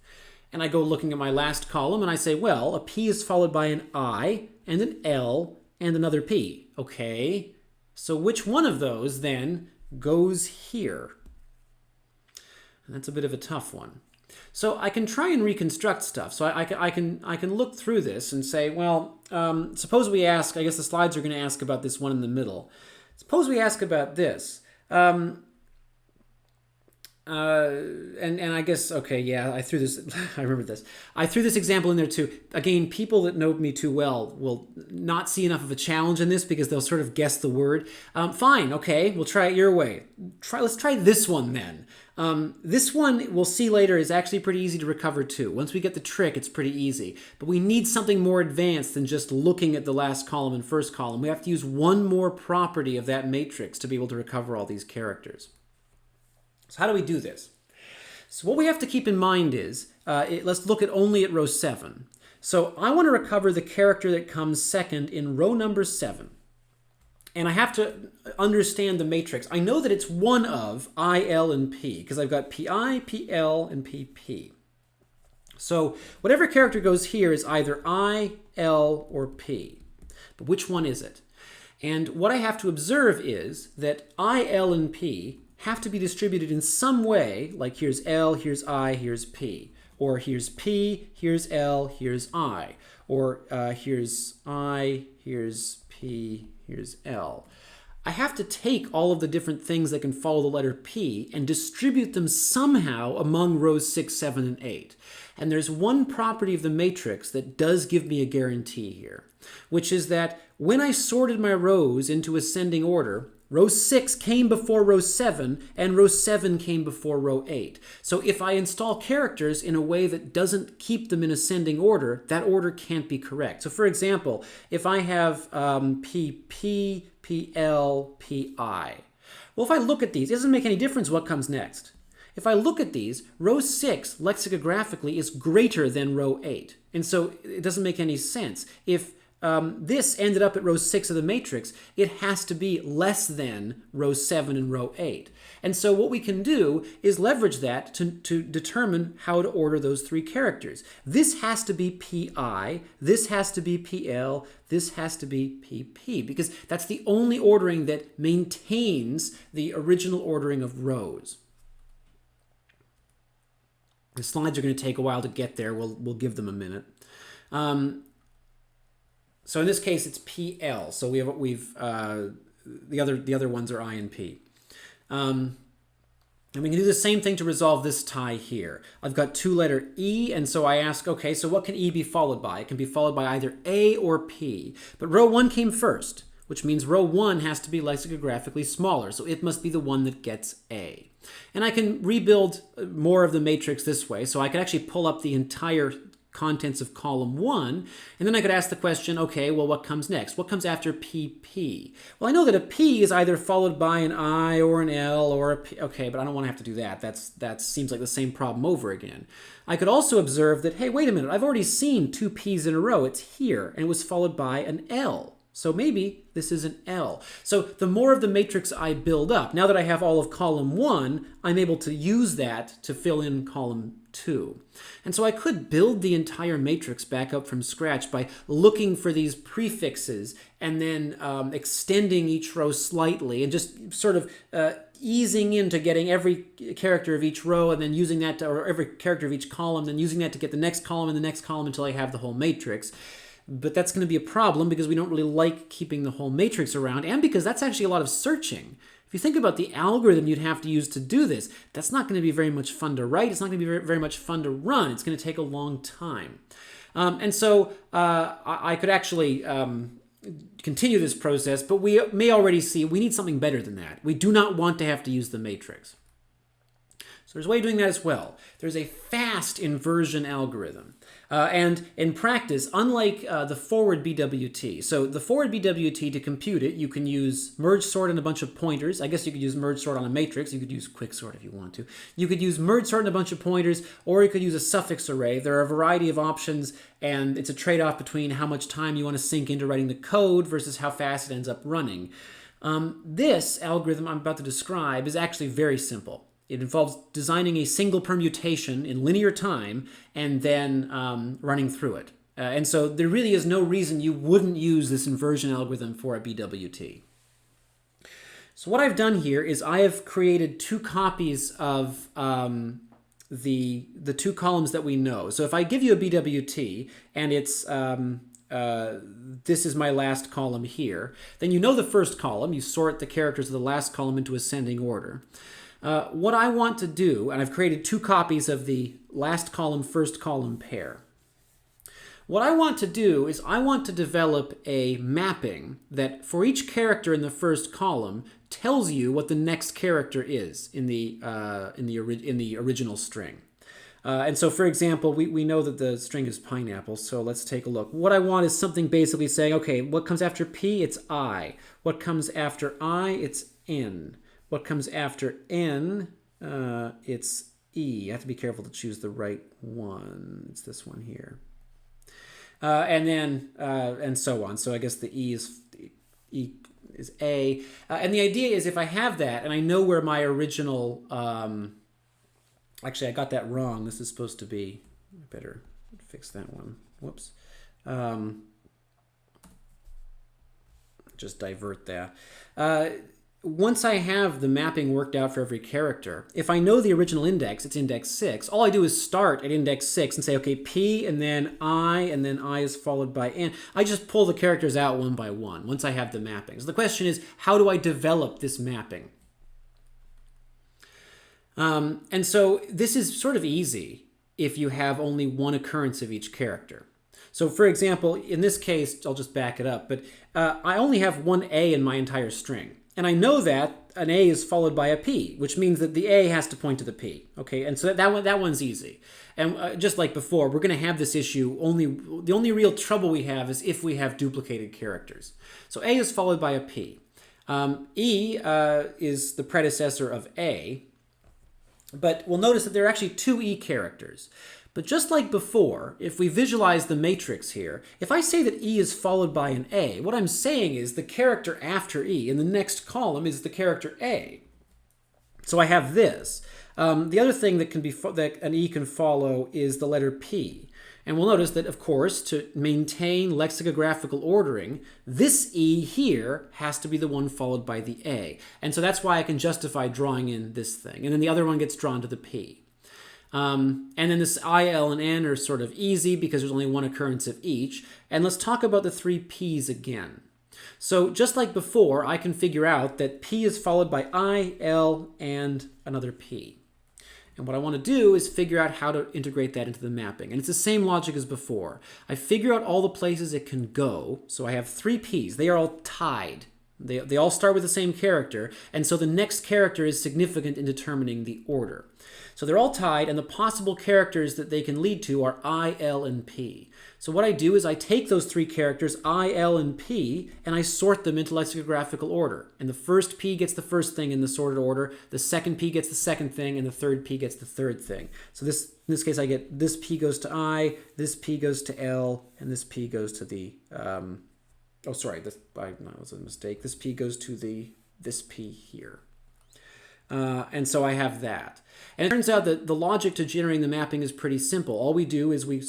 And I go looking at my last column and I say, well, a P is followed by an I and an L and another P. Okay, so which one of those then goes here? And that's a bit of a tough one. So I can try and reconstruct stuff. So I can look through this and say, well, suppose we ask, I guess the slides are going to ask about this one in the middle. Suppose we ask about this. And I guess, okay, yeah, I threw this, I remember this. I threw this example in there too. Again, people that know me too well will not see enough of a challenge in this because they'll sort of guess the word. Fine, okay, we'll try it your way. Let's try this one then. This one, we'll see later, is actually pretty easy to recover too. Once we get the trick, it's pretty easy. But we need something more advanced than just looking at the last column and first column. We have to use one more property of that matrix to be able to recover all these characters. So how do we do this? So what we have to keep in mind is, let's look only at row 7. So I want to recover the character that comes second in row number 7. And I have to understand the matrix. I know that it's one of I, L, and P, because I've got PI, PL, and PP. So whatever character goes here is either I, L, or P. But which one is it? And what I have to observe is that I, L, and P have to be distributed in some way, like here's L, here's I, here's P. Or here's P, here's L, here's I. Or here's I, here's P, here's L. I have to take all of the different things that can follow the letter P and distribute them somehow among rows 6, 7, and 8. And there's one property of the matrix that does give me a guarantee here, which is that when I sorted my rows into ascending order, row 6 came before row 7, and row 7 came before row 8. So if I install characters in a way that doesn't keep them in ascending order, that order can't be correct. So for example, if I have PP, PL, PI, well, if I look at these, it doesn't make any difference what comes next. If I look at these, row 6 lexicographically is greater than row 8. And so it doesn't make any sense. If this ended up at row 6 of the matrix, it has to be less than row 7 and row 8. And so what we can do is leverage that to determine how to order those three characters. This has to be PI, this has to be PL, this has to be PP, because that's the only ordering that maintains the original ordering of rows. The slides are going to take a while to get there. We'll give them a minute. So in this case, it's PL. So the other ones are I and P. And we can do the same thing to resolve this tie here. I've got two-letter E, and so I ask, okay, so what can E be followed by? It can be followed by either A or P. But row 1 came first, which means row 1 has to be lexicographically smaller, so it must be the one that gets A. And I can rebuild more of the matrix this way, so I could actually pull up the entire contents of column 1, and then I could ask the question, okay, well, what comes next? What comes after PP? Well, I know that a P is either followed by an I or an L or a P. Okay, but I don't want to have to do that. That seems like the same problem over again. I could also observe that, hey, wait a minute, I've already seen two P's in a row. It's here, and it was followed by an L. So maybe this is an L. So the more of the matrix I build up, now that I have all of column 1, I'm able to use that to fill in column 2. And so I could build the entire matrix back up from scratch by looking for these prefixes and then extending each row slightly and just sort of easing into getting every character of each row and then using that, or every character of each column, then using that to get the next column and the next column until I have the whole matrix. But that's going to be a problem because we don't really like keeping the whole matrix around, and because that's actually a lot of searching. If you think about the algorithm you'd have to use to do this, that's not going to be very much fun to write. It's not going to be very much fun to run. It's going to take a long time. And so I could actually continue this process, but we may already see we need something better than that. We do not want to have to use the matrix. So there's a way of doing that as well. There's a fast inversion algorithm. And in practice, unlike the forward BWT, so the forward BWT, to compute it, you can use merge sort and a bunch of pointers. I guess you could use merge sort on a matrix. You could use quick sort if you want to. You could use merge sort and a bunch of pointers, or you could use a suffix array. There are a variety of options, and it's a trade-off between how much time you want to sink into writing the code versus how fast it ends up running. This algorithm I'm about to describe is actually very simple. It involves designing a single permutation in linear time and then running through it. And so there really is no reason you wouldn't use this inversion algorithm for a BWT. So what I've done here is I have created 2 copies of the 2 columns that we know. So if I give you a BWT and it's this is my last column here, then you know the first column. You sort the characters of the last column into ascending order. What I want to do, and I've created 2 copies of the last column, first column pair. What I want to do is I want to develop a mapping that for each character in the first column tells you what the next character is in the original string. And so, for example, we know that the string is pineapple, so let's take a look. What I want is something basically saying, okay, what comes after P? It's I. What comes after I? It's N. What comes after N, it's E. You have to be careful to choose the right one. It's this one here. And then, and so on. So I guess the E is A. And the idea is if I have that, and I know where my original, actually I got that wrong. This is supposed to be, I better fix that one. Whoops. Just divert that. Once I have the mapping worked out for every character, if I know the original index, it's index 6, all I do is start at index 6 and say, okay, P, and then I is followed by N. I just pull the characters out one by one once I have the mapping. So the question is, how do I develop this mapping? And so this is sort of easy if you have only one occurrence of each character. So for example, in this case, I'll just back it up, but I only have one A in my entire string. And I know that an A is followed by a P, which means that the A has to point to the P. Okay, and so that one's easy. And just like before, we're going to have this issue. The only real trouble we have is if we have duplicated characters. So A is followed by a P. E is the predecessor of A, but we'll notice that there are actually 2 E characters. But just like before, if we visualize the matrix here, if I say that E is followed by an A, what I'm saying is the character after E in the next column is the character A. So I have this. The other thing that that an E can follow is the letter P. And we'll notice that, of course, to maintain lexicographical ordering, this E here has to be the one followed by the A. And so that's why I can justify drawing in this thing. And then the other one gets drawn to the P. And then this I, L, and N are sort of easy because there's only one occurrence of each. And let's talk about the 3 P's again. So just like before, I can figure out that P is followed by I, L, and another P. And what I want to do is figure out how to integrate that into the mapping. And it's the same logic as before. I figure out all the places it can go. So I have 3 P's. They are all tied. They all start with the same character. And so the next character is significant in determining the order. So they're all tied, and the possible characters that they can lead to are I, L, and P. So what I do is I take those 3 characters, I, L, and P, and I sort them into lexicographical order. And the first P gets the first thing in the sorted order, the second P gets the second thing, and the third P gets the third thing. So in this case, I get this P goes to I, this P goes to L, and this P goes to the Oh, sorry, that was a mistake. This P goes to this P here. And so I have that. And it turns out that the logic to generating the mapping is pretty simple. All we do is we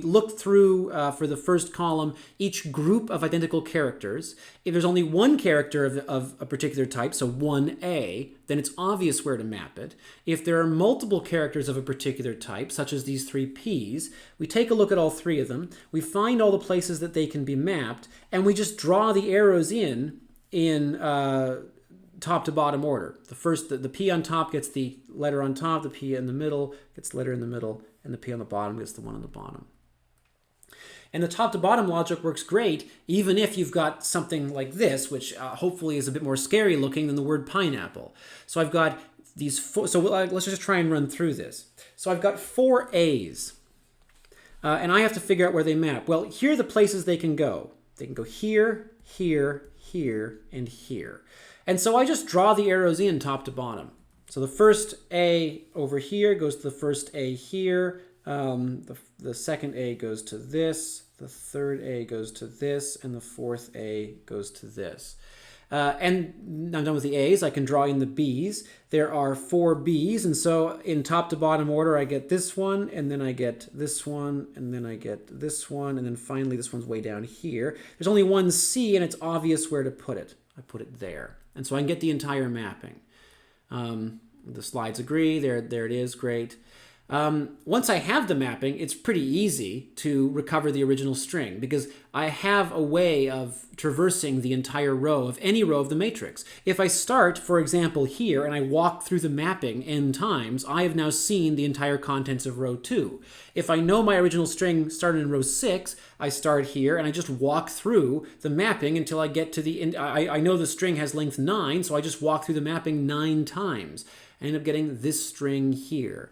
look through, for the first column, each group of identical characters. If there's only one character of a particular type, so 1A, then it's obvious where to map it. If there are multiple characters of a particular type, such as these 3 Ps, we take a look at all 3 of them, we find all the places that they can be mapped, and we just draw the arrows in top to bottom order. The P on top gets the letter on top, the P in the middle gets the letter in the middle, and the P on the bottom gets the one on the bottom. And the top to bottom logic works great, even if you've got something like this, which hopefully is a bit more scary looking than the word pineapple. So I've got these 4, so let's just try and run through this. So I've got 4 A's, and I have to figure out where they map. Well, here are the places they can go. They can go here, here, here, and here. And so I just draw the arrows in top to bottom. So the first A over here goes to the first A here. The second A goes to this. The third A goes to this. And the fourth A goes to this. And I'm done with the A's. I can draw in the B's. There are 4 B's. And so in top to bottom order, I get this one. And then I get this one. And then I get this one. And then finally, this one's way down here. There's only one C, and it's obvious where to put it. I put it there. And so I can get the entire mapping. The slides agree. There it is. Great. Once I have the mapping, it's pretty easy to recover the original string because I have a way of traversing the entire row of any row of the matrix. If I start, for example, here and I walk through the mapping n times, I have now seen the entire contents of row 2. If I know my original string started in row 6, I start here and I just walk through the mapping until I get to the I know the string has length 9, so I just walk through the mapping 9 times. I end up getting this string here.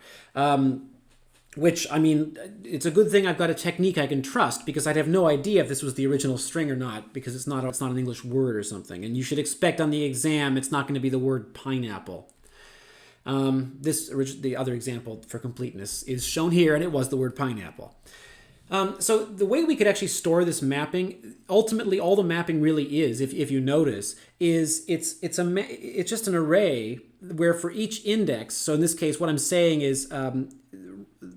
Which, I mean, it's a good thing I've got a technique I can trust because I'd have no idea if this was the original string or not because it's not an English word or something. And you should expect on the exam it's not going to be the word pineapple. The other example for completeness is shown here, and it was the word pineapple. So the way we could actually store this mapping, ultimately all the mapping really is, if you notice, is it's just an array where for each index, so in this case what I'm saying is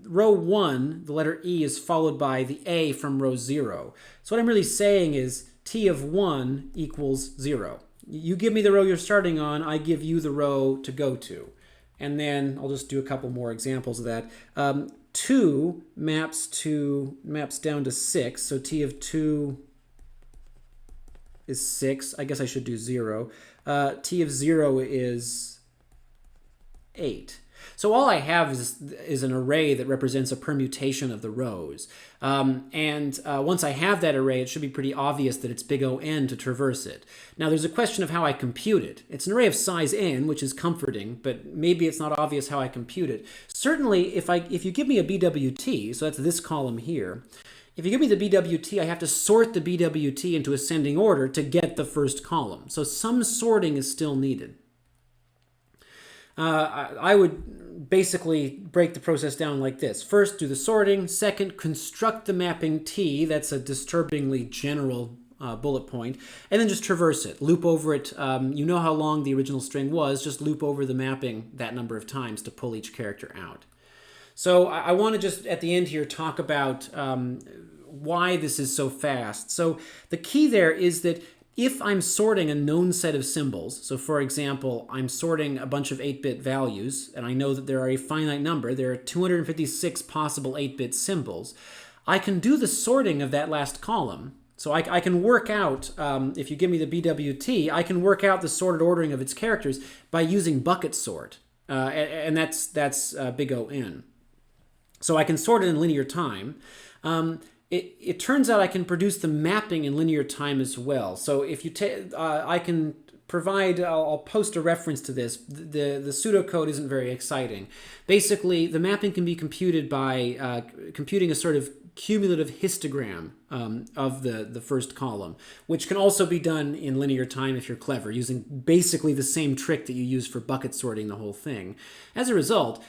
row 1, the letter E is followed by the A from row 0. So what I'm really saying is T of 1 equals 0. You give me the row you're starting on, I give you the row to go to. And then I'll just do a couple more examples of that. 2 maps down to 6, so T of 2 is 6. I guess I should do 0. T of 0 is 8. So all I have is an array that represents a permutation of the rows. Once I have that array, it should be pretty obvious that it's big O n to traverse it. Now there's a question of how I compute it. It's an array of size n, which is comforting, but maybe it's not obvious how I compute it. Certainly, if you give me a BWT, so that's this column here, if you give me the BWT, I have to sort the BWT into ascending order to get the first column. So some sorting is still needed. I would basically break the process down like this. First, do the sorting. Second, construct the mapping T. That's a disturbingly general bullet point. And then just traverse it. Loop over it. You know how long the original string was. Just loop over the mapping that number of times to pull each character out. So I want to just, at the end here, talk about why this is so fast. So the key there is that if I'm sorting a known set of symbols, so for example, I'm sorting a bunch of 8-bit values, and I know that there are a finite number, there are 256 possible 8-bit symbols, I can do the sorting of that last column. So I can work out, if you give me the BWT, I can work out the sorted ordering of its characters by using bucket sort, and that's big O n. So I can sort it in linear time. It turns out I can produce the mapping in linear time as well. So if you I can provide, I'll post a reference to this. The pseudocode isn't very exciting. Basically, the mapping can be computed by computing a sort of cumulative histogram of the first column, which can also be done in linear time if you're clever, using basically the same trick that you use for bucket sorting the whole thing. As a result,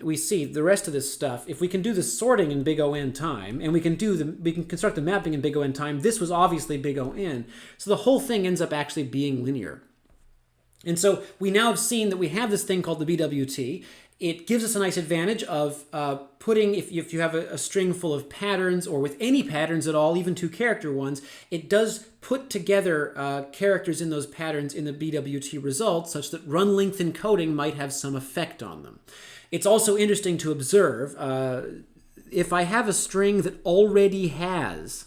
we see the rest of this stuff. If we can do the sorting in big O(n) time, and we can construct the mapping in big O(n) time, this was obviously big O(n), so the whole thing ends up actually being linear. And so we now have seen that we have this thing called the BWT. It gives us a nice advantage of putting, if you have a string full of patterns, or with any patterns at all, even 2-character ones, it does put together characters in those patterns in the BWT result such that run length encoding might have some effect on them. It's also interesting to observe, if I have a string that already has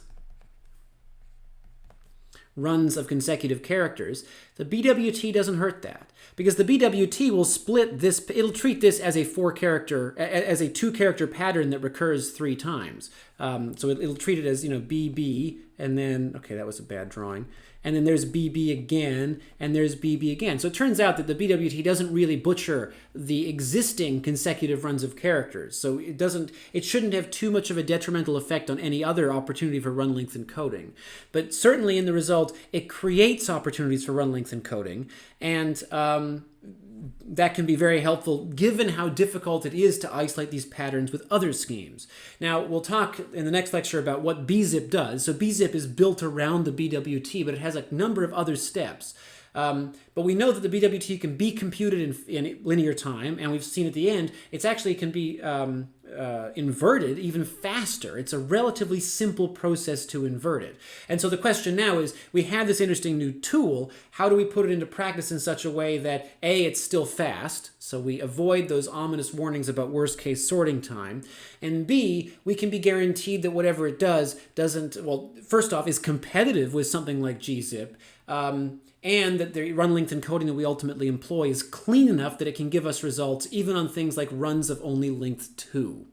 runs of consecutive characters, the BWT doesn't hurt that, because the BWT will split this, it'll treat this as a 2-character pattern that recurs 3 times. So it'll treat it as, BB, and then, okay, that was a bad drawing, and then there's BB again, and there's BB again. So it turns out that the BWT doesn't really butcher the existing consecutive runs of characters. So it shouldn't have too much of a detrimental effect on any other opportunity for run length encoding. But certainly in the result, it creates opportunities for run length encoding, and that can be very helpful given how difficult it is to isolate these patterns with other schemes. Now, we'll talk in the next lecture about what bzip does. So bzip is built around the BWT, but it has a number of other steps. But we know that the BWT can be computed in linear time, and we've seen at the end, it actually can be inverted even faster. It's a relatively simple process to invert it. And so the question now is, we have this interesting new tool. How do we put it into practice in such a way that A, it's still fast, so we avoid those ominous warnings about worst case sorting time, and B, we can be guaranteed that whatever it does doesn't, well, first off, is competitive with something like gzip, and that the run length encoding that we ultimately employ is clean enough that it can give us results even on things like runs of only length 2.